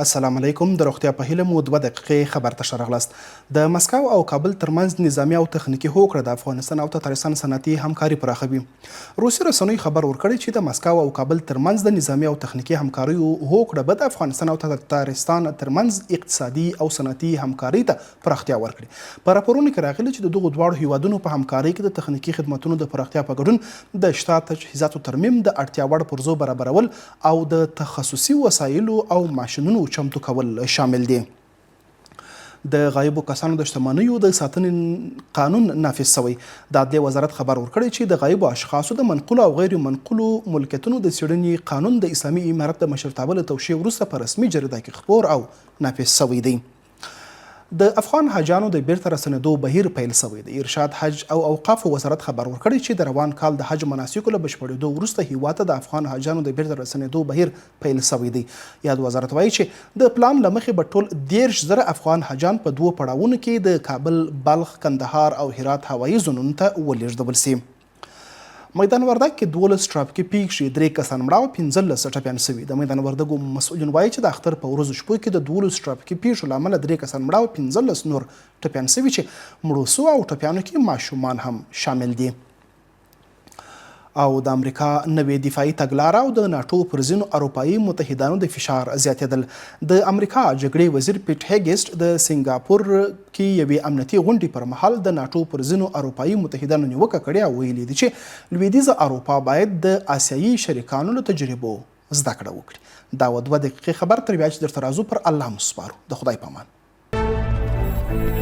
السلام علیکم. د روغتیا په هیله مو 2 دقیقې خبر ته ښه راغلاست. د مسکو او کابل ترمنځ نظامي او تخنیکي هوکړه د افغانستان او تتارستان صنعتي همکاري پراخوي. روسي رسنیو خبر ورکړی چې د مسکو او کابل ترمنځ د نظامي او تخنیکي همکاریو هوکړه به د افغانستان او تتارستان ترمنځ اقتصادي او صنعتي همکاري ته پراختیا ورکړي. په راپورونو کې راغلي چې د دغو دواړو هیوادونو په همکارۍ کې د تخنیکي خدماتونو د پراختیا په ګډون د شته تجهیزاتو ترمیم، د اړتیا وړ پرزو برابرول او د تخصصي وسایلو او ماشینونو چمتو کول شامل دي. د غایبو کسانو د شتمنیو د ساتنې قانون نافذ شوی. د عدلیې وزارت خبر ورکړی چې د غایبو اشخاصو د منقولو او غیر منقولو ملکیتونو د څیړنې قانون د اسلامي امارت د مشرتابه له توشیح وروسته په رسمي جریده کې خپور او نافذ شوی دی. د افغان حاجانو د بیرته راستنېدو بهیر پیل شوی دی. ارشاد حج او اوقافو وزارت خبر ورکړی چې د روان کال د حج مناسکو له بشپړېدو وروسته هیواد ته د افغان حاجانو د بیرته راستنېدو بهیر پیل شوی دی. یاد وزارت وایي چې د پلان له مخې به ټول 13,000 افغان حاجان په 2 پړاوونو کې د کابل، بلخ، کندهار او هرات هوایي زونونو ته ولېږدول شي. میدان وردګ کې 12 ټرافیکي پیښې، 3 کسان مړه او 15 ټپیان شوي. د میدان وردګ مسؤلین وایي چې د اختر په ورځو شپو کې د 12 ټرافیکي پیښو له امله 3 کسان مړه او 15 نور ټپیان شوي چې مړو شوو او ټپیانو کې ماشومان هم شامل دي. او د امریکا نوې دفاعي تګلاره او د ناټو پر ځینو اروپایي متحدانو د فشار زیاتېدل. د امریکا جګړې وزیر پیټ هیګسټ د سنګاپور کې یوې امنیتي غونډې پر مهال د ناټو پر ځینو اروپایي متحدانو نیوکه کړې او ویلي دي چې لویدیځه اروپا باید د آسیایي شریکانو له تجربو زده کړه وکړي. دا 2 دقیقې خبر تر بیا چې درته راځو پر الله مو سپارو. د خدای په امان.